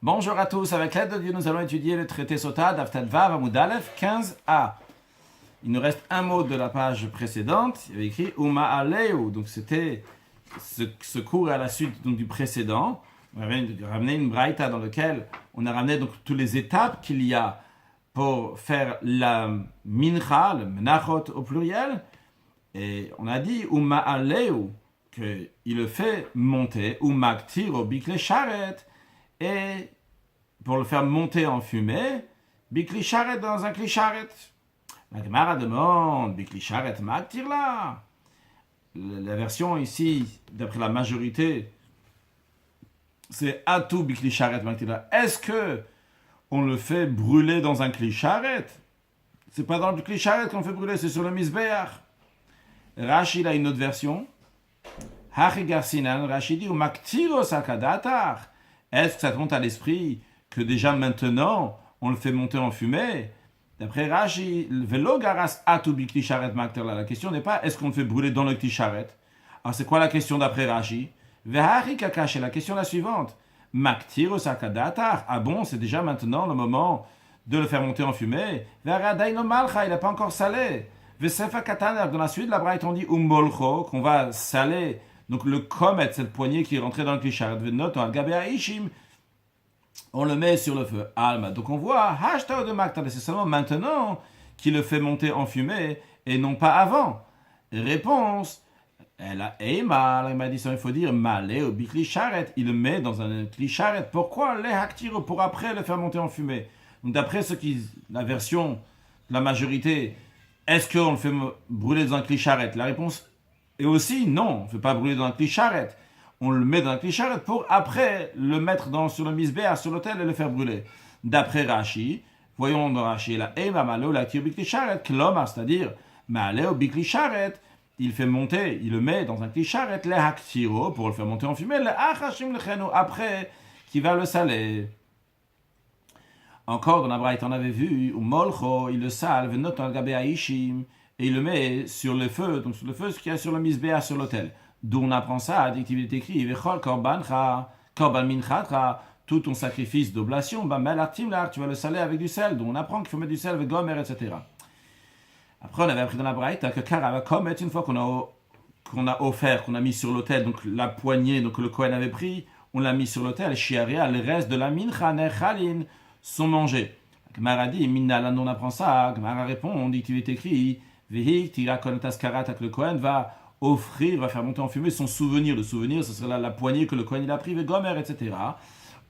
Bonjour à tous, avec l'aide de Dieu, nous allons étudier le traité Sota d'Aftat Vav Amud Aleph 15a. Il nous reste un mot de la page précédente, il y avait écrit Uma Aleu, donc c'était ce cours à la suite donc, du précédent. On avait ramené une braïta dans laquelle on a ramené donc toutes les étapes qu'il y a pour faire la mincha, le menachot au pluriel, et on a dit Uma Aleu, qu'il le fait monter, Uma Ktiro Bikle Sharet, et pour le faire monter en fumée, Bikli Sharet dans un Kli Sharet. La Gemara demande, Bikli Sharet Maktir là. La version ici, d'après la majorité, c'est Atou Bikli Sharet Maktir là. Est-ce que on le fait brûler dans un Kli Sharet? C'est pas dans le Kli Sharet qu'on fait brûler, c'est sur le Mizbeach. Rashi a une autre version. Hachi Garsinan, Rashi dit, ou Maktiro Sakadatar. Est-ce que ça te monte à l'esprit que déjà maintenant, on le fait monter en fumée? D'après Rashi, Velo Garas Atu Bikli Sharet Makterla. La question n'est pas est-ce qu'on le fait brûler dans le Kli Sharet. Alors c'est quoi la question d'après Rashi? Vehari Kakash, la question la suivante. Maktir Osakadatar. Ah bon, c'est déjà maintenant le moment de le faire monter en fumée. Veradaino Malcha, il n'a pas encore salé. Vesefa Kataner, dans la suite, la Braït on dit Umbolcho, qu'on va saler. Donc le komet, cette poignée qui est rentrée dans le Kli Sharet, on le met sur le feu. Alma. Donc on voit, hashtag de Maktar, c'est seulement maintenant qu'il le fait monter en fumée et non pas avant. Réponse, elle m'a dit ça, il faut dire, malé au Bikli Sharet, il le met dans un Kli Sharet. Pourquoi les haktir pour après le faire monter en fumée? Donc d'après la version de la majorité, est-ce qu'on le fait brûler dans un Kli Sharet? La réponse et aussi, non, on ne fait pas brûler dans un Kli Sharet. On le met dans un Kli Sharet pour après le mettre sur le Mizbeach, sur l'autel et le faire brûler. D'après Rashi, voyons dans Rashi, la Ema Maleo, la Kir Bikli Sharet, Klomar, c'est-à-dire Maleo Bikli Sharet, il fait monter, il le met dans un Kli Sharet, le Haktiro, pour le faire monter en fumée, le Achashim Lechenu, après, qui va le saler. Encore dans la Braït, on avait vu, ou Molcho, il le sale, Venot al Gabe Aishim, et il le met sur le feu, donc sur le feu, ce qu'il y a sur le Mizbeach, sur l'autel. D'où on apprend ça, il est écrit, Vechol Korban Minchatra, tout ton sacrifice d'oblation, tu vas le saler avec du sel, d'où on apprend qu'il faut mettre du sel avec gomer, etc. Après, on avait appris dans la Braïta que Karavakom, une fois qu'on a offert, qu'on a mis sur l'autel, donc la poignée donc, que le Kohen avait pris, on l'a mis sur l'autel, Shiaria, les restes de la Mincha, Nechalin, sont mangés. Gemara dit, Minna, on apprend ça, Gemara répond, on dit qu'il est écrit, Vehik, Tira Konatas que le Kohen va offrir, va faire monter en fumée son souvenir. Le souvenir, ce serait la poignée que le Kohen il a pris, Gomer, etc.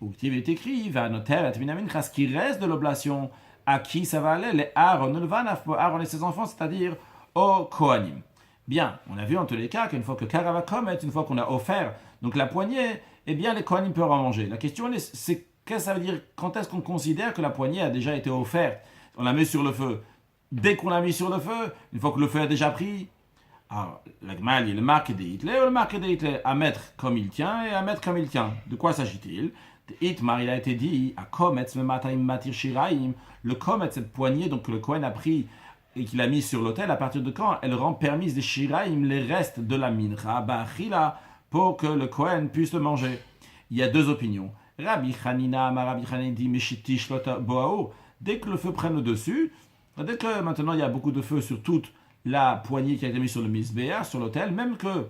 Ou qui est écrit, va noter, ce qui reste de l'oblation, à qui ça va aller? Les Aaron, le Vanaf, Aaron et ses enfants, c'est-à-dire au Kohanim. Bien, on a vu en tous les cas qu'une fois que Karavakom est, une fois qu'on a offert donc la poignée, eh bien les Kohanim peuvent en manger. La question c'est qu'est-ce que ça veut dire? Quand est-ce qu'on considère que la poignée a déjà été offerte? On la met sur le feu. Dès qu'on l'a mis sur le feu, une fois que le feu a déjà pris, alors, l'agmal, il est le marque de Hitler, le marque de Hitler à mettre comme il tient et à mettre comme il tient. De quoi s'agit-il? Itmar, il a été dit, à Kometz, matir shiraim, le Kometz, cette poignée donc, que le Kohen a pris et qu'il a mis sur l'autel, à partir de quand elle rend permise des shiraim, les restes de la mincha, ba'achila, pour que le Kohen puisse le manger. Il y a deux opinions. Rabbi Hanina, Rabbi Hanina dit, Meshitish lota boao, dès que le feu prenne le dessus, dès que maintenant il y a beaucoup de feu sur toute la poignée qui a été mise sur le Mizbeach, sur l'autel, même que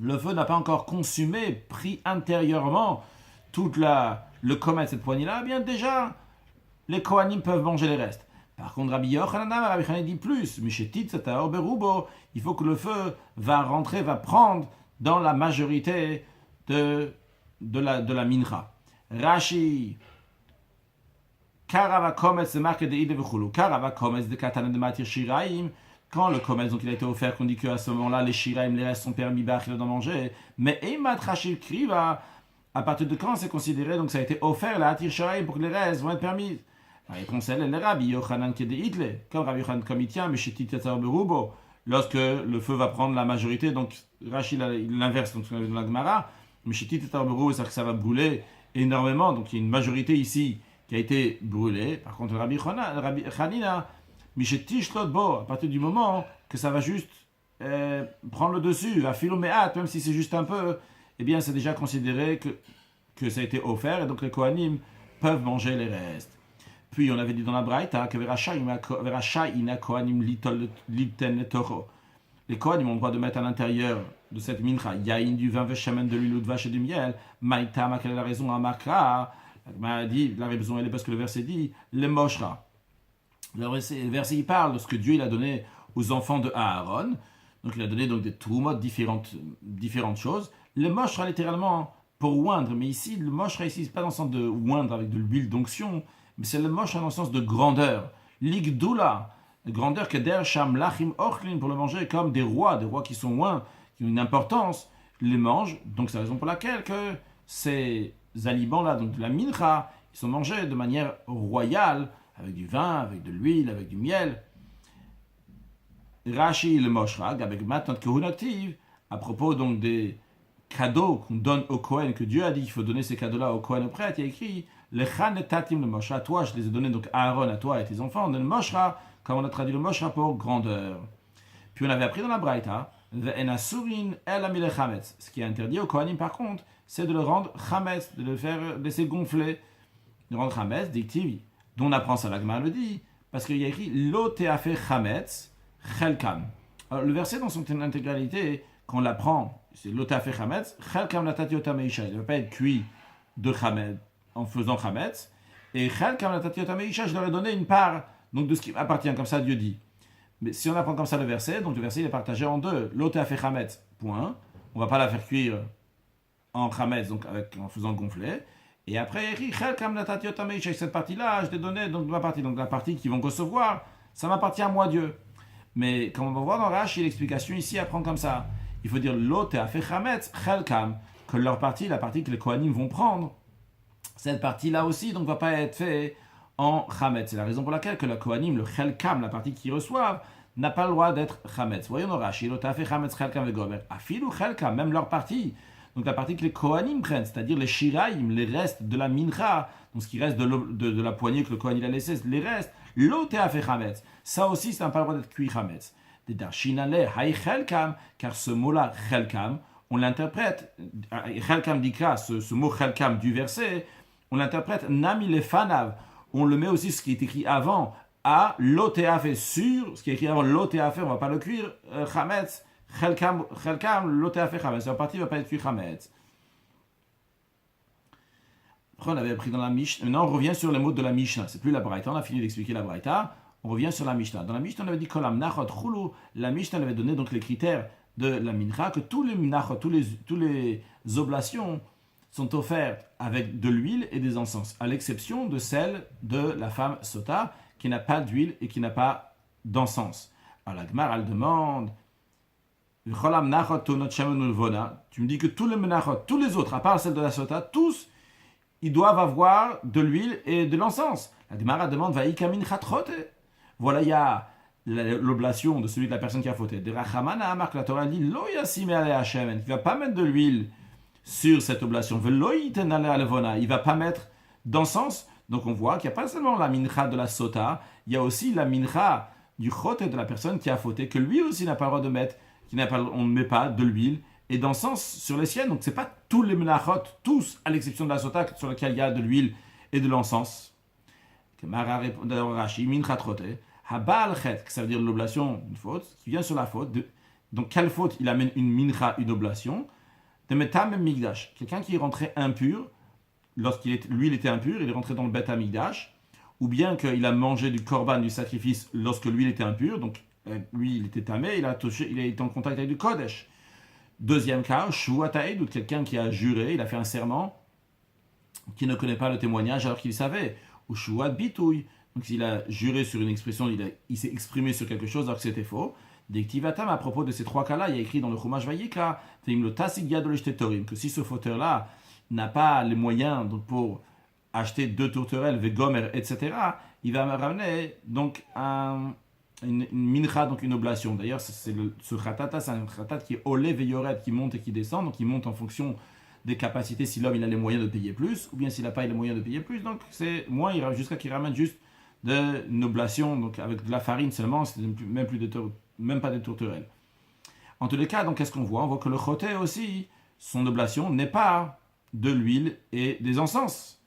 le feu n'a pas encore consumé, pris intérieurement le comète de cette poignée-là, eh bien déjà, les Kohanim peuvent manger les restes. Par contre, Rabbi Yochanan dit plus, il faut que le feu va rentrer, va prendre dans la majorité de la mincha. Rashi, Karava Kometz, c'est marqué de Ide Vechulu. Karava Kometz de Katana de Matir Shiraim. Quand le Kometz donc il a été offert, qu'on dit qu'à ce moment-là, les Shiraim, les restes sont permis d'en manger. Mais Eimat Rachil Kriva, à partir de quand c'est considéré, donc ça a été offert, la Atir Shiraim, pour que les restes vont être permis? La réponse est le Rabbi Yochanan qui est de Hitler. Comme Rabbi Yochanan comme il tient, mais chez Titatar Berubo, lorsque le feu va prendre la majorité, donc Rachil l'inverse, donc dans la Gemara, mais chez Titatar Berubo, c'est-à-dire que ça va brûler énormément, donc il y a une majorité ici qui a été brûlé. Par contre, Rabbi Hanina, à partir du moment que ça va juste prendre le dessus, à filoméat, même si c'est juste un peu, eh bien c'est déjà considéré que que ça a été offert, et donc les Kohanim peuvent manger les restes. Puis on avait dit dans la Braïta que Verashaïna Kohanim liten letoro. Les Kohanim ont le droit de mettre à l'intérieur de cette mincha yaïn du vin, veshemen, de l'huile ou de vache et du miel. Maïtama, quelle est la raison à Makra? La raison elle est parce que le verset dit le moshra. Le verset il parle de ce que Dieu il a donné aux enfants de Aaron. Donc il a donné donc des trumot, différentes choses. Le moshra littéralement pour oindre, mais ici le moshra ici c'est pas dans le sens de oindre avec de l'huile d'onction, mais c'est le moshra dans le sens de grandeur. Ligdoula, grandeur que der sham lachim ochlin pour le manger comme des rois qui sont loin, qui ont une importance, les mangent. Donc c'est la raison pour laquelle que ces aliments là, donc de la mincha, ils sont mangés de manière royale avec du vin, avec de l'huile, avec du miel. Rashi le Moshrag, avec Matant Kehunativ, à propos donc des cadeaux qu'on donne au Kohen, que Dieu a dit qu'il faut donner ces cadeaux-là au Kohen au prêtre, il y a écrit le Chan et Tatim le Moshra, toi je les ai donnés donc à Aaron, à toi et tes enfants, le Moshra, comme on a traduit le Moshra pour grandeur. Puis on avait appris dans la Braïta, Ve'enasurin el amile Chametz. Ce qui est interdit au Kohanim par contre, c'est de le rendre Chametz, de le faire laisser gonfler, de rendre Chametz, dictive, dont on apprend ça, l'Agma le dit, parce qu'il y a écrit Lo te'afe Chametz. Chelkam. Alors, le verset dans son intégralité, quand on l'apprend, c'est l'otafé chametz, chelkam latati otameisha. Il ne va pas être cuit de chametz en faisant chametz. Et chelkam latati otameisha, je leur ai donné une part donc de ce qui m'appartient, comme ça Dieu dit. Mais si on apprend comme ça le verset, donc le verset il est partagé en deux. L'otafé chametz, point. On ne va pas la faire cuire en chametz, donc en faisant gonfler. Et après, il écrit chelkam latati otameisha. Cette partie-là, je l'ai donnée, donc ma partie, donc la partie qu'ils vont recevoir, ça m'appartient à moi Dieu. Mais comme on va voir dans Rashi, l'explication ici apprend comme ça. Il faut dire l'ote a fait chametz chelkam, que leur partie, la partie que les Kohanim vont prendre, cette partie-là aussi donc va pas être faite en chametz. C'est la raison pour laquelle que le Kohanim, le chelkam, la partie qu'ils reçoivent, n'a pas le droit d'être chametz. Voyons dans Rashi, l'ote a fait chametz chelkam et gomer. Afilou chelkam, même leur partie. Donc la partie que les Kohanim prennent, c'est-à-dire les shiraïm, les restes de la mincha, donc ce qui reste de la poignée que le Kohen il a laissé, les restes, l'ote a fait chametz. Ça aussi, ça n'a pas le droit d'être cuit chametz. Des darshinale hay chelkam, car ce mot-là, chelkam, on l'interprète, chelkam dikra, ce mot chelkam du verset, on l'interprète nami lefanav. On le met aussi ce qui est écrit avant, à l'ote a fait sur, ce qui est écrit avant l'ote a fait, on ne va pas le cuire chametz. Chelkam, l'ote a fait chametz. La partie ne va pas être cuit chametz. Après, on avait appris dans la Mishnah. Maintenant, on revient sur les mots de la Mishnah. C'est plus la Braïta. On a fini d'expliquer la Braïta. On revient sur la Mishnah. Dans la Mishnah, on avait dit Kolam Nachot Chulu. La Mishnah avait donné donc les critères de la Mincha, que tous les Nachot, tous les oblations sont offertes avec de l'huile et des encens, à l'exception de celle de la femme Sota, qui n'a pas d'huile et qui n'a pas d'encens. Alors la Gemara, elle demande tu me dis que tous les menachot, tous les autres, à part celle de la Sota, tous, ils doivent avoir de l'huile et de l'encens. La Gemara demande voilà, il y a l'oblation de celui de la personne qui a fauté. De Rachamana, Marc, la Torah dit il ne va pas mettre de l'huile sur cette oblation. Il ne va pas mettre d'encens. Donc on voit qu'il n'y a pas seulement la mincha de la Sota, il y a aussi la mincha du choté de la personne qui a fauté, que lui aussi n'a pas le droit de mettre, on ne met pas de l'huile et d'encens sur les siennes. Donc ce n'est pas tous les menachot, tous, à l'exception de la Sota, sur laquelle il y a de l'huile et de l'encens. Mara répond Rashi, mincha troté. Habal chet, ça veut dire l'oblation d'une faute, qui vient sur la faute. Donc, quelle faute il amène une mincha, une oblation? De metam migdash, quelqu'un qui est rentré impur, lui il était impur, il est rentré dans le bet amigdash, ou bien qu'il a mangé du korban, du sacrifice, lorsque lui il était impur, donc lui il était tamé, il a été en contact avec du kodesh. Deuxième cas, shuataïd, ou quelqu'un qui a juré, il a fait un serment, qui ne connaît pas le témoignage alors qu'il savait, ou shuat bitouille. Donc s'il a juré sur une expression, il s'est exprimé sur quelque chose alors que c'était faux. D'Ektivatam, à propos de ces trois cas-là, il y a écrit dans le Chumash Vayikra que si ce fauteur-là n'a pas les moyens donc, pour acheter 2 tourterelles, vegomer, etc., il va me ramener donc une mincha, donc une oblation. D'ailleurs, ce khatata, c'est un khatat qui est olé veyoret, qui monte et qui descend, donc il monte en fonction des capacités, si l'homme il a les moyens de payer plus, ou bien s'il n'a pas les moyens de payer plus, donc c'est moins, il jusqu'à qu'il ramène juste une oblation, donc avec de la farine seulement, c'est même pas des tourterelles. En tous les cas, donc qu'est-ce qu'on voit? On voit que le choté aussi, son oblation n'est pas de l'huile et des encens.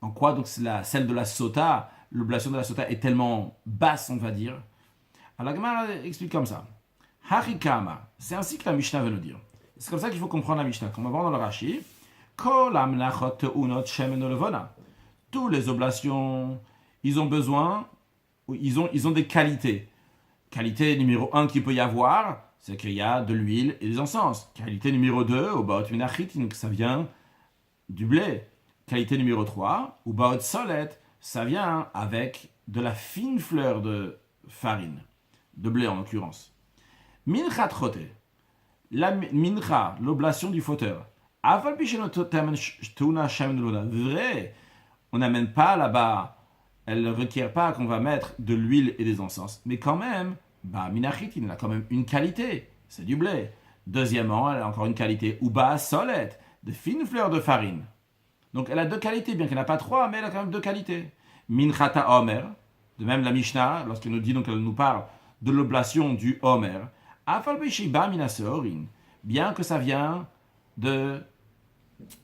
En quoi donc celle de la sota, l'oblation de la sota est tellement basse, on va dire. Alors la Gemara explique comme ça. Harikama, c'est ainsi que la Mishnah veut nous dire. C'est comme ça qu'il faut comprendre la Mishnah. Comme on va voir dans le Rashi, Kol amnachot teunot shemen olevona. Toutes les oblations, ils ont besoin, ils ont des qualités. Qualité numéro 1 qu'il peut y avoir, c'est qu'il y a de l'huile et des encens. Qualité numéro 2, au baot minachitin, ça vient du blé. Qualité numéro 3, ou baot solet, ça vient avec de la fine fleur de farine, de blé en l'occurrence. Minchat chote, la mincha, l'oblation du fauteur. Vrai, on n'amène pas là-bas, elle ne requiert pas qu'on va mettre de l'huile et des encens, mais quand même, minachitin, elle a quand même une qualité, c'est du blé. Deuxièmement, elle a encore une qualité, ou solet, de fines fleurs de farine. Donc elle a deux qualités, bien qu'elle n'a pas trois, mais elle a quand même deux qualités. Minchata Omer, de même la Mishnah, lorsqu'elle nous dit, donc elle nous parle de l'oblation du Omer, bien que ça vient de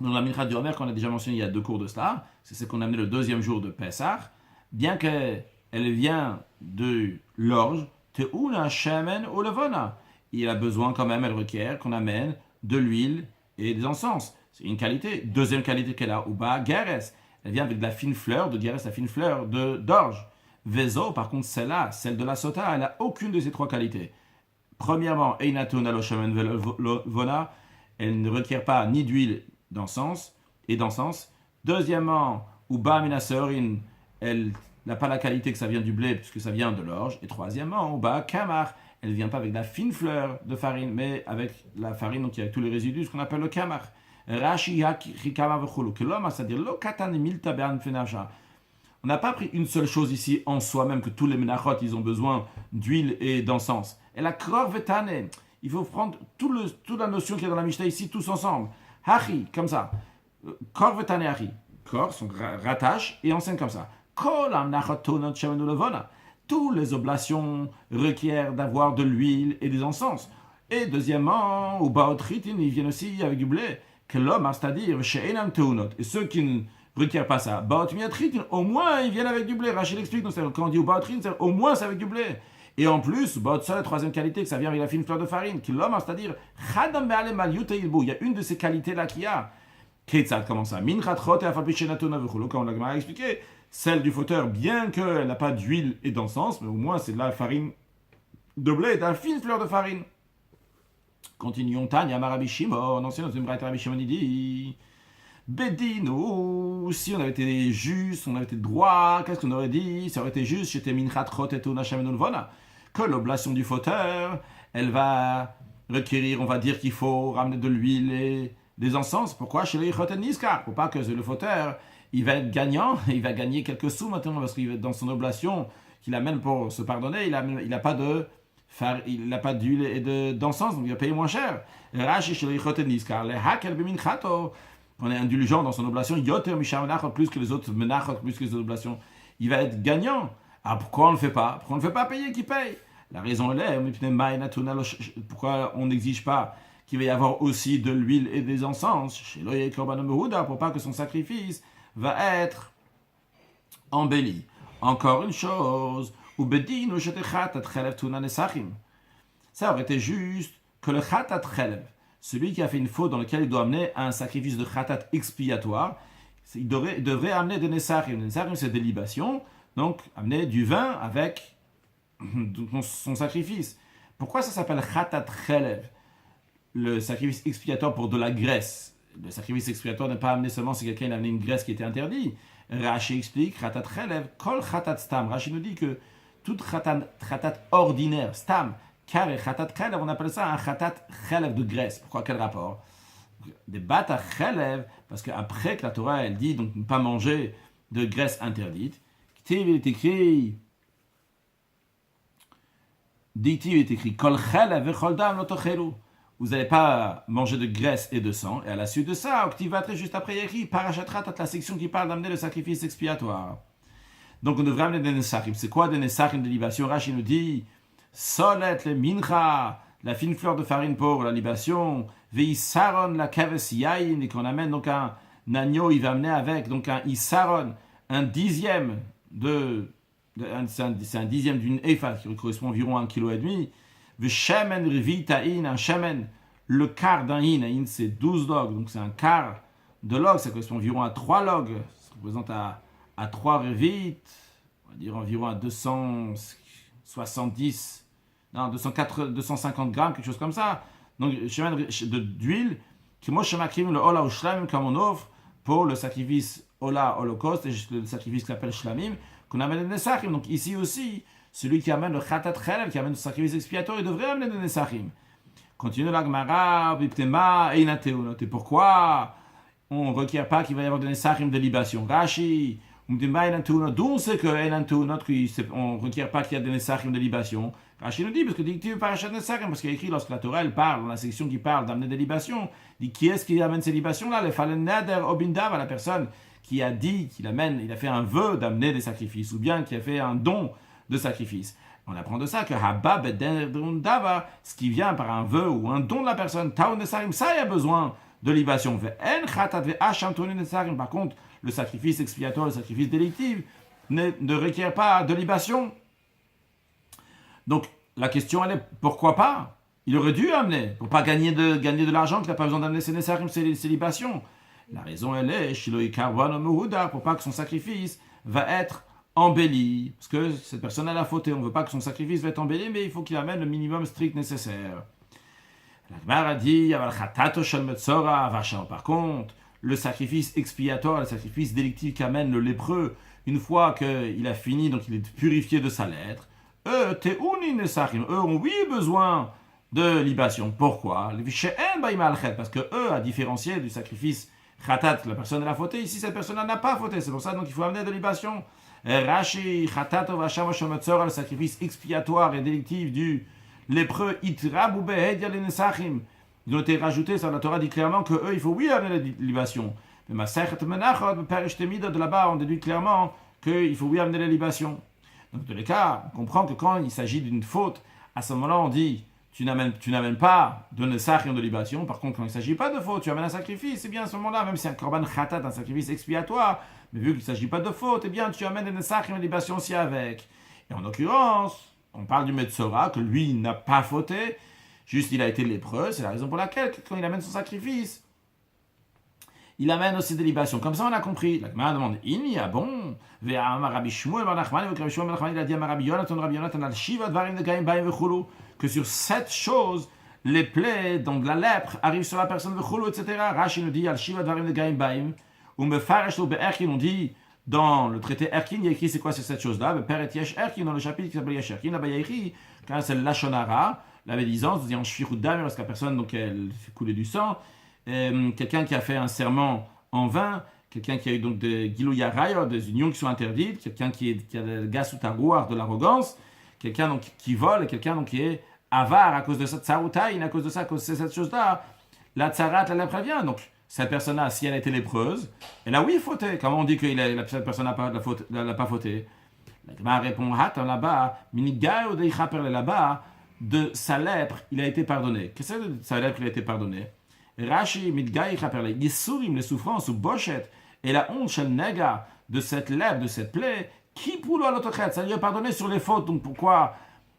dans la Mincha du Omer, qu'on a déjà mentionné il y a 2 cours de cela, c'est ce qu'on a amené le 2e jour de Pessah, bien qu'elle vient de l'orge, teuna shemen ou levona. Il a besoin quand même, elle requiert qu'on amène de l'huile et des encens. C'est une qualité. Deuxième qualité qu'elle a, Uba Geres. Elle vient avec de la fine fleur de Geres, la fine fleur d'orge. Vezo, par contre, celle-là, celle de la sota, elle n'a aucune de ces 3 qualités. Premièrement, Einatun aloshamen velvona, elle ne requiert pas ni d'huile d'encens. Deuxièmement, Uba minaseorin, elle n'a pas la qualité que ça vient du blé, puisque ça vient de l'orge. Et troisièmement, Uba kamar, elle ne vient pas avec de la fine fleur de farine, mais avec la farine, donc il y a tous les résidus, ce qu'on appelle le kamar. Rashi hikama vechulu, c'est-à-dire lo katan milta be'an fenasha. On n'a pas pris une seule chose ici en soi-même, que tous les menachot, ils ont besoin d'huile et d'encens. Et la kror vetane, il faut prendre toute la notion qu'il y a dans la Mishnah ici, tous ensemble. Hachi, comme ça. Kror vetane hachi. Kror, sont rattache, et enseigne comme ça. Kol amnachot tonot shemen ulevona. Toutes les oblations requièrent d'avoir de l'huile et des encens. Et deuxièmement, ou baotritin, ils viennent aussi avec du blé. Que l'homme, c'est-à-dire, she'enam teunot. Et ceux qui ne requièrent pas ça, baotmiatritin, au moins ils viennent avec du blé. Rachel explique, donc, quand on dit baotritin, au moins c'est avec du blé. Et en plus, baot la troisième qualité, que ça vient avec la fine fleur de farine. Que l'homme, c'est-à-dire, chadam be'ale mal yuteilbu. Il y a une de ces qualités-là qu'il y a. Ketzad, comment ça? Minchat chot et afalpichenatona vechulu, comme on l'a expliqué. Celle du fauteur, bien qu'elle n'a pas d'huile et d'encens, mais au moins c'est de la farine de blé, de la fine fleur de farine. Continuons, Tanya Marabi Shimon, ancien dans une braïta Rabbi Shimon, il dit Bedino, si on avait été juste, on avait été droit, qu'est-ce qu'on aurait dit? Ça aurait été juste, j'étais Minchat Chot et Tona Shemenulvona, que l'oblation du fauteur, elle va requérir, on va dire qu'il faut ramener de l'huile et des encens. Pourquoi? Chez les Chot et Niskar, pour pas que le fauteur, il va être gagnant, il va gagner quelques sous maintenant, parce qu'il va dans son oblation qu'il amène pour se pardonner, il n'a pas de. Il n'a pas d'huile et d'encens, donc il va payer moins cher. Rashi chez les chotenis, car les hakel beminchato, on est indulgent dans son oblation, yoter misha menachot plus que les autres menachot, plus que les autres oblations, il va être gagnant. Ah, pourquoi on ne le fait pas? Pourquoi on ne le fait pas payer qui paye? La raison est, pourquoi on n'exige pas qu'il va y avoir aussi de l'huile et des encens chez l'oye korban mehuda, pour pas que son sacrifice va être embelli. Encore une chose, ça aurait été juste que le khatat chelev, celui qui a fait une faute dans lequel il doit amener un sacrifice de khatat expiatoire, il devrait amener des nesachim. Les nesachim, c'est des libations, donc amener du vin avec son sacrifice. Pourquoi ça s'appelle khatat chelev? Le sacrifice expiatoire pour de la graisse. Le sacrifice expiatoire n'est pas amené seulement si quelqu'un a amené une graisse qui était interdite. Rashi explique, khatat chelev, kol khatat stam. Rashi nous dit que toute khatat ordinaire, stam, car khatat chelev, on appelle ça un khatat chelev de graisse. Pourquoi? Quel rapport? Des bata chelev, parce qu'après que la Torah, elle dit donc ne pas manger de graisse interdite, il est écrit, kol chelev vechol dam lotochelu. Vous n'allez pas manger de graisse et de sang. Et à la suite de ça, Octivatré, juste après, il y a écrit Parachatrat, la section qui parle d'amener le sacrifice expiatoire. Donc on devrait amener des nesachim. C'est quoi des nesachim de libation? Rashi nous dit Solet, le mincha, la fine fleur de farine pour la libation, veisaron la kaves yain, et qu'on amène donc un agneau, il va amener avec donc un isaron, un dixième c'est un dixième d'une efa qui correspond environ à 1,5 kg. Le shemen revitaïn, un shemen, le quart d'un in c'est 12 logs, donc c'est un quart de log, ça correspond environ à 3 logs, ça représente à 3 revit, on va dire environ à 270, non, 250 grammes, quelque chose comme ça. Donc, shemen d'huile, qui moi shemakrim le ola ou shlamim, comme on offre pour le sacrifice ola, holocauste, et le sacrifice qui s'appelle shlamim, qu'on amène les nesachim. Donc ici aussi, celui qui amène le chatat chelel, qui amène le sacrifice expiatoire, il devrait amener les nesachim. Continue la Gemara, biptema, einateunot. Et pourquoi on ne requiert pas qu'il va y avoir des nesachim de libation? Rashi, umtema, einateunot. D'où on sait que einateunot, on ne requiert pas qu'il y a des nesachim de libation? Rashi nous dit, parce que dit parachat nesachim, parce qu'il y a écrit lorsque la Torah elle parle, dans la section qui parle d'amener des libations, dit qui est-ce qui amène ces libations-là? Le falen neder obindav, à la personne qui a dit qu'il amène, il a fait un vœu d'amener des sacrifices, ou bien qui a fait un don de sacrifice. On apprend de ça que Habba Bedendava, ce qui vient par un vœu ou un don de la personne, Taun Nesarim, ça il y a besoin de libation. Par contre, le sacrifice expiatoire, le sacrifice délictif, ne requiert pas de libation. Donc, la question elle est, pourquoi pas? Il aurait dû amener, pour pas gagner de l'argent, qu'il n'a pas besoin d'amener ses Nesarim, ses libations. La raison, elle est, pour pas que son sacrifice va être embelli. Parce que cette personne a fauté. On ne veut pas que son sacrifice va être embelli, mais il faut qu'il amène le minimum strict nécessaire. La Gemara a dit, par contre, le sacrifice expiatoire, le sacrifice délictif qu'amène le lépreux, une fois qu'il a fini, donc il est purifié de sa lettre, eux ont oui besoin de libation. Pourquoi? Parce que eux, à différencier du sacrifice Khatat, la personne a fauté. Ici, cette personne n'a pas fauté. C'est pour ça qu'il faut amener de libation. Rashi, Khatat, le sacrifice expiatoire et délictif du lépreux, Itrab ou Behedia les Nesachim. Ils ont été rajoutés. Ça, la Torah dit clairement que eux, il faut oui amener la libation. Mais Masechet Menachot, Perish Temida de là-bas, on déduit clairement qu'il faut oui amener la libation. Donc, dans tous les cas, on comprend que quand il s'agit d'une faute, à ce moment-là, on dit tu n'amènes pas de nesachim de libation. Par contre, quand il ne s'agit pas de faute, tu amènes un sacrifice. C'est bien à ce moment-là, même si un korban khatat, un sacrifice expiatoire, mais vu qu'il ne s'agit pas de faute, eh bien, tu amènes des nesachim de libation aussi avec. Et en l'occurrence, on parle du Metzora, que lui n'a pas fauté, juste il a été lépreux. C'est la raison pour laquelle, quand il amène son sacrifice, il amène aussi des libations. Comme ça, on a compris. La Gemara demande, il a bon, il a dit à Rabbi Yonatan al-Shiva dvarim de gaim baim vechulu, que sur 7 choses, les plaies, donc la lèpre, arrivent sur la personne vechulu, etc. Rashi nous dit, al-Shiva dvarim de gaim baim, ou mefaresh lo be'erkin, on dit, dans le traité Erkin, il y a écrit c'est quoi ces 7 choses-là? Peret Yesh Erkin, dans le chapitre qui s'appelle Yesh Erkin, là-bas il y a écrit, quand c'est l'Ashonara, la médisance, c'est-à-dire en shfichut dam, parce que la personne, donc elle fait couler du sang, quelqu'un qui a fait un serment en vain, quelqu'un qui a eu donc des gilouya raya, des unions qui sont interdites, quelqu'un qui a le gasutarouar, de l'arrogance, quelqu'un donc qui vole, et quelqu'un donc qui est avare à cause de cette tsaroutaïn, à cause de ça, à cause de cette chose-là, la tsarat, la lèpre vient. Donc cette personne-là, si elle a été lépreuse, elle a oui fauté. Comment on dit que cette personne n'a pas fauté? La Gemara répond, là-bas, là-bas, de sa lèpre, il a été pardonné. Qu'est-ce que c'est de sa lèpre, il a été pardonné? Rashi, Midgaï, Yisurim, les souffrances, ou Bochet, et la honte, Shel Nega, de cette lèpre, de cette plaie, qui pour l'autre traite, ça lui a pardonné sur les fautes. Donc pourquoi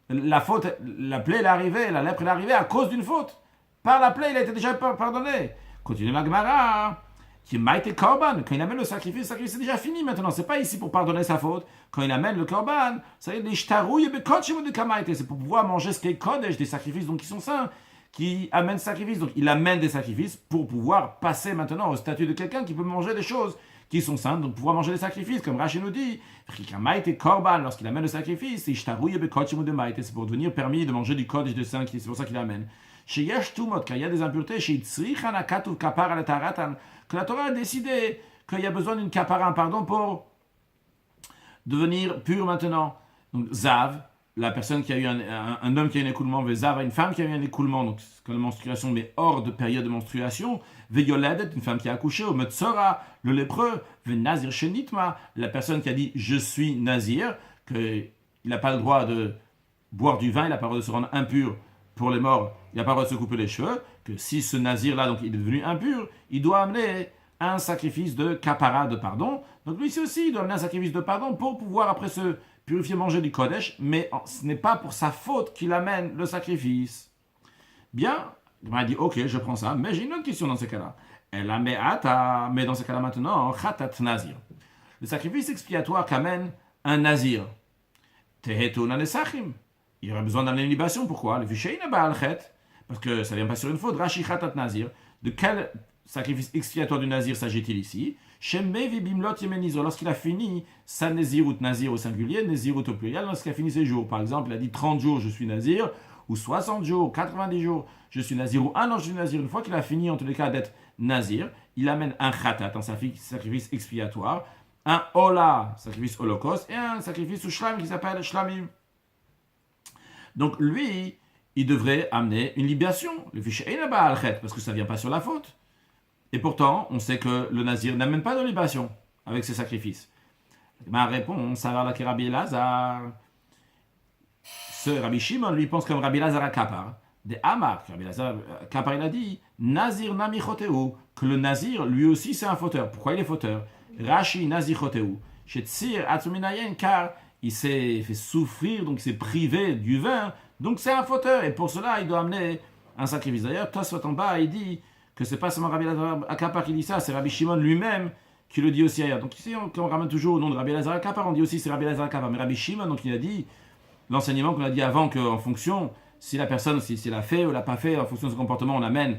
la faute, la plaie est arrivée, la lèpre est arrivée à cause d'une faute? Par la plaie, il a été déjà pardonné. Continue la Gemara. Qui maïte korban, quand il amène le sacrifice c'est déjà fini maintenant. C'est pas ici pour pardonner sa faute. Quand il amène le korban, ça y est, c'est pour pouvoir manger ce qui est kodesh, des sacrifices donc qui sont saints, qui amènent sacrifice. Donc il amène des sacrifices pour pouvoir passer maintenant au statut de quelqu'un qui peut manger des choses qui sont saintes, donc pouvoir manger des sacrifices, comme Rashi nous dit. Korban, lorsqu'il amène le sacrifice, c'est pour devenir permis de manger du kodesh de saint, c'est pour ça qu'il amène. Chez Yesh Tumot, quand il y a des impuretés, chez Tzrichana Katuv Kapara le Taratan, que la Torah a décidé qu'il y a besoin d'une kapara, un pardon, pour devenir pur maintenant. Donc Zav, la personne qui a eu un homme qui a eu un écoulement, Zav, une femme qui a eu un écoulement, donc quand la menstruation, mais hors de période de menstruation, Veyoledet, une femme qui a accouché, au Metzora, le lépreux, Nazir Shenitma, la personne qui a dit je suis Nazir, qu'il n'a pas le droit de boire du vin, il n'a pas le droit de se rendre impur pour les morts, il n'a pas le droit de se couper les cheveux, que si ce nazir-là, donc, il est devenu impur, il doit amener un sacrifice de kapara, de pardon. Donc lui aussi, il doit amener un sacrifice de pardon pour pouvoir après se purifier, manger du kodesh, mais ce n'est pas pour sa faute qu'il amène le sacrifice. Bien, il m'a dit, ok, je prends ça, mais j'ai une autre question dans ce cas-là. Elle a mais dans ce cas-là maintenant, khatat nazir. Le sacrifice expiatoire qu'amène un nazir. Tehetuna nesachim. Il aurait besoin d'amener une libation. Pourquoi? Le ficheina ba'al-chet. Parce que ça ne vient pas sur une faute. Rashi khatat nazir. De quel sacrifice expiatoire du nazir s'agit-il ici? Shemevi bimlot yemenizo. Lorsqu'il a fini sa nazirut, nazir au singulier, nazirut au pluriel, lorsqu'il a fini ses jours. Par exemple, il a dit 30 jours, je suis nazir, ou 60 jours, 90 jours, je suis nazir, ou un an, je suis nazir. Une fois qu'il a fini, en tous les cas, d'être nazir, il amène un khatat, un sacrifice expiatoire, un hola, sacrifice holocauste, et un sacrifice ou shlam qui s'appelle shlamim. Donc lui, il devrait amener une libation, le fichier parce que ça ne vient pas sur la faute. Et pourtant, on sait que le nazir n'amène pas de libation avec ses sacrifices. Ma réponse, ça va la Rabbi Elazar. Ce Rabbi Shimon, lui, pense comme Rabbi Elazar à Kapar. Des Amar, Rabbi Elazar Kapar, il a dit Nazir nami choteu, que le nazir, lui aussi, c'est un fauteur. Pourquoi il est fauteur? Rashi nazir choteu. Chez Tsir atsuminayen, car il s'est fait souffrir, donc il s'est privé du vin, donc c'est un fauteur. Et pour cela, il doit amener un sacrifice. D'ailleurs, Tosfot en bas, il dit que c'est pas seulement Rabbi Elazar Akapar qui dit ça, c'est Rabbi Shimon lui-même qui le dit aussi ailleurs. Donc ici, quand on ramène toujours au nom de Rabbi Elazar Akapar, on dit aussi c'est Rabbi Elazar Akapar. Mais Rabbi Shimon, donc il a dit l'enseignement qu'on a dit avant qu'en fonction, si la personne, si l'a fait ou l'a pas fait, en fonction de son comportement, on amène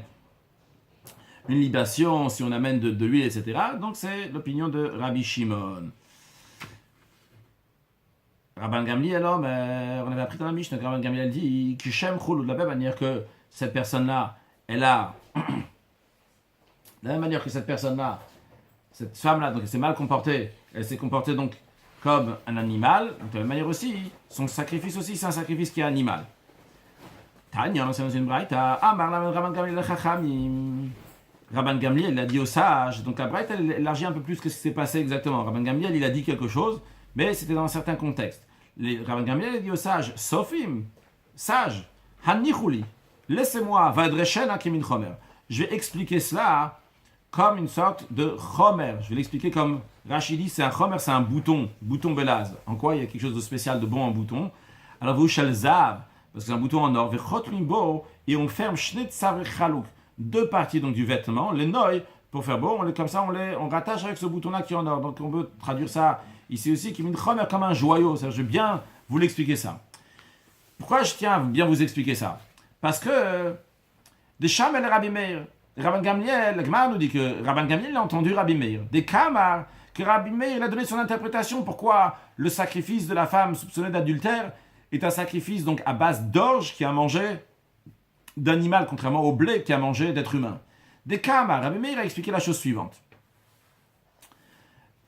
une libation, si on amène de l'huile, etc. Donc c'est l'opinion de Rabbi Shimon. Rabban Gamliel, alors, on avait appris dans la Mishnah que Rabban Gamliel dit Kishem Chulou, de la même manière que cette personne-là, elle a. De la même manière que cette personne-là, cette femme-là, donc elle s'est mal comportée, elle s'est comportée donc comme un animal, donc de la même manière aussi, son sacrifice aussi, c'est un sacrifice qui est animal. Tanya, on enseigne dans une braïta, Amar la Rabban Gamliel le Chachamim. Rabban Gamliel, il a dit aux sages, donc la braïta, elle élargit un peu plus que ce qui s'est passé exactement. Rabban Gamliel, il a dit quelque chose, mais c'était dans un certain contexte. Rabban Gamliel a dit aux sages, Sofim, sage, Hanichuli, laissez-moi, Vadreshen Akimin Chomer. Je vais expliquer cela comme une sorte de chomer. Je vais l'expliquer comme Rashi dit, c'est un chomer, c'est un bouton belaz. En quoi il y a quelque chose de spécial, de bon en bouton. Alors vous shalzav, parce que c'est un bouton en or, vechotlimbo, et on ferme shnetzav chalouk, deux parties donc du vêtement, les noy, pour faire beau, comme ça on rattache avec ce bouton-là qui est en or. Donc on peut traduire ça ici aussi, qui est une chomer comme un joyau. Je vais bien vous l'expliquer ça. Pourquoi je tiens à bien vous expliquer ça? Parce que des Shamel Rabbi Meir, Rabban Gamliel, le Gemara nous dit que Rabban Gamliel a entendu Rabbi Meir. Des Kamar, que Rabbi Meir a donné son interprétation. Pourquoi le sacrifice de la femme soupçonnée d'adultère est un sacrifice donc à base d'orge qui a mangé d'animal, contrairement au blé qui a mangé d'être humain. Des Kamar, Rabbi Meir a expliqué la chose suivante.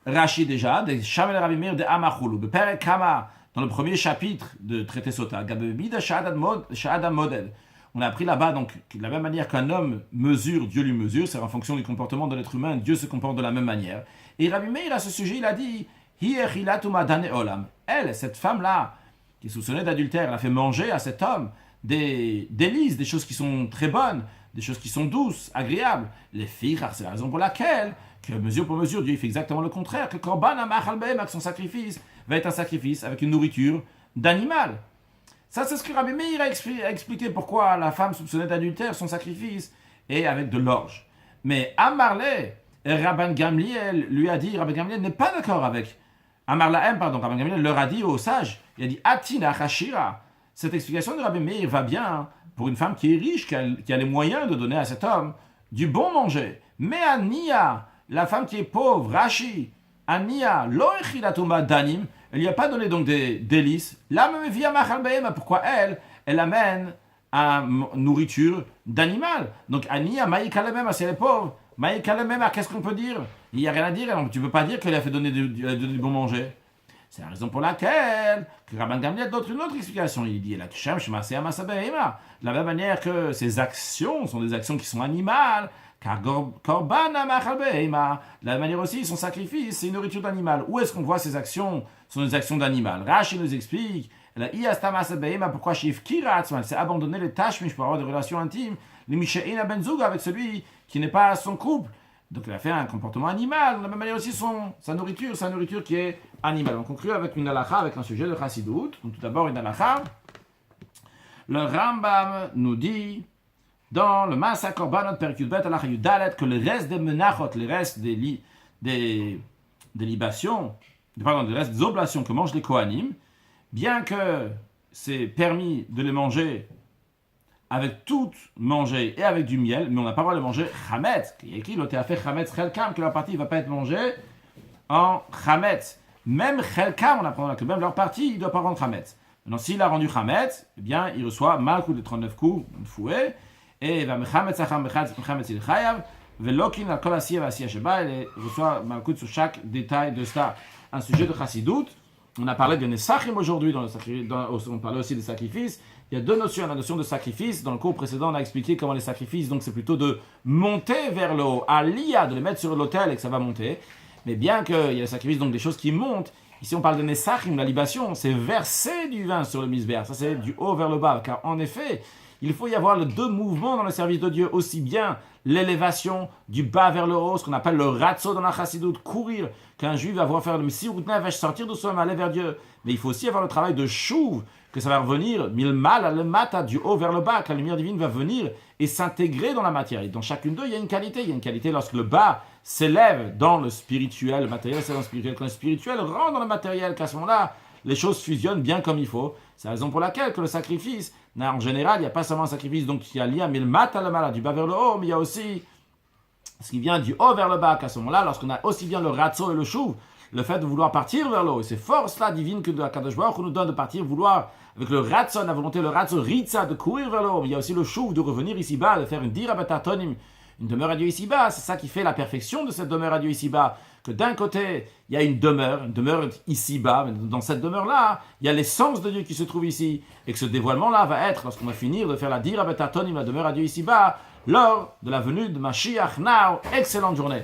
Rashi déjà, des Shamel Rabbi Meir de Amachulu, de Père Kama, dans le premier chapitre de Traité Sota, Gabebida Sha'adam Model. On a appris là-bas, donc, de la même manière qu'un homme mesure, Dieu lui mesure, c'est en fonction du comportement de l'être humain, Dieu se comporte de la même manière. Et Rabbi Meir, à ce sujet, il a dit, elle, cette femme-là, qui est soupçonnée d'adultère, elle a fait manger à cet homme des délices, des choses qui sont très bonnes, des choses qui sont douces, agréables. Les filles, c'est la raison pour laquelle, que mesure pour mesure, Dieu il fait exactement le contraire, que Korban Amachal Behem, avec son sacrifice, va être un sacrifice avec une nourriture d'animal. Ça, c'est ce que Rabbi Meir a expliqué pourquoi la femme soupçonnée d'adultère, son sacrifice, est avec de l'orge. Mais Amarle, Rabban Gamliel lui a dit, Rabban Gamliel n'est pas d'accord avec Amarlahem, Rabban Gamliel leur a dit aux sages, il a dit Atina Chashira. Cette explication de Rabbi Meir va bien pour une femme qui est riche, qui a les moyens de donner à cet homme du bon manger. Mais Ania, la femme qui est pauvre, Rashi, Ania, lo echilatuma danim, elle lui a pas donné donc des délices. Là, même via machal be'ema, pourquoi elle amène à nourriture d'animal. Donc Ania, maïka le même, si elle est pauvre, maïka le même, qu'est-ce qu'on peut dire? Il n'y a rien à dire, tu ne peux pas dire qu'elle a fait donner du bon manger. C'est la raison pour laquelle que Rabban Gamliel donne une autre explication. Il dit la kshem shmaseh amasa be'ema. De la même manière que ces actions sont des actions qui sont animales. Car korban amachal be'ema, de la même manière aussi, son sacrifice, c'est une nourriture d'animal. Où est-ce qu'on voit ces actions? Ce sont des actions d'animal. Rashi nous explique, Pourquoi elle s'est abandonné les tâches pour avoir des relations intimes, avec celui qui n'est pas son couple. Donc elle a fait un comportement animal, de la même manière aussi sa nourriture qui est animale. On conclut avec une halakha, avec un sujet de chassidut. Donc tout d'abord une halakha. Le Rambam nous dit dans le Masa Korbanot Perikut Bet halakha Yudalet que le reste des menachot, le reste des libations, le reste des oblations que mangent les Kohanim, bien que c'est permis de les manger avec tout manger et avec du miel, mais on n'a pas le droit de manger chametz. Il y a écrit l'autre a fait chametz chelkam, que leur partie ne va pas être mangée en chametz. Même chelkam, on apprend là que même leur partie, il ne doit pas rendre chametz. Maintenant, s'il a rendu chametz, eh bien, il reçoit malkout de 39 coups, une fouet, et va mechametz acham mechametz il chayav, velokin al kol asiya v'asiya sheba, il reçoit malkout sur chaque détail de cela. Un sujet de chassidut. On a parlé de Nesachim aujourd'hui, on parlait aussi des sacrifices. Il y a deux notions. La notion de sacrifice, dans le cours précédent, on a expliqué comment les sacrifices, donc c'est plutôt de monter vers le haut, à l'IA, de les mettre sur l'autel et que ça va monter. Mais bien qu'il y ait les sacrifices, donc des choses qui montent, ici on parle de Nesachim, la libation, c'est verser du vin sur le misbéach. Ça c'est du haut vers le bas, car en effet, il faut y avoir les deux mouvements dans le service de Dieu, aussi bien l'élévation du bas vers le haut, ce qu'on appelle le ratso dans la chassidut, courir, qu'un juif va voir faire le messirut nefesh, sortir de soi, aller vers Dieu. Mais il faut aussi avoir le travail de chouv, que ça va revenir, milmal, le mata, du haut vers le bas, que la lumière divine va venir et s'intégrer dans la matière. Et dans chacune d'eux, il y a une qualité. Il y a une qualité lorsque le bas s'élève dans le spirituel, le matériel c'est dans le spirituel, quand le spirituel rentre dans le matériel, qu'à ce moment-là, les choses fusionnent bien comme il faut. C'est la raison pour laquelle que le sacrifice, en général, il n'y a pas seulement un sacrifice donc qui a lié mais le mat à le mal, du bas vers le haut, mais il y a aussi ce qui vient du haut vers le bas, qu'à ce moment-là, lorsqu'on a aussi bien le ratso et le chouv, le fait de vouloir partir vers le haut, et c'est force-là divine que de la Kadosh Baruch Hu nous donne de partir, vouloir, avec le ratso, la volonté, le ratso, ritza, de courir vers le haut, mais il y a aussi le chouv, de revenir ici-bas, de faire une dira betatonim, une demeure à Dieu ici-bas, c'est ça qui fait la perfection de cette demeure à Dieu ici-bas, que d'un côté, il y a une demeure ici-bas, mais dans cette demeure-là, il y a l'essence de Dieu qui se trouve ici, et que ce dévoilement-là va être, lorsqu'on va finir de faire la dira betatonim, la demeure à Dieu ici-bas, lors de la venue de Mashiach Now. Excellente journée.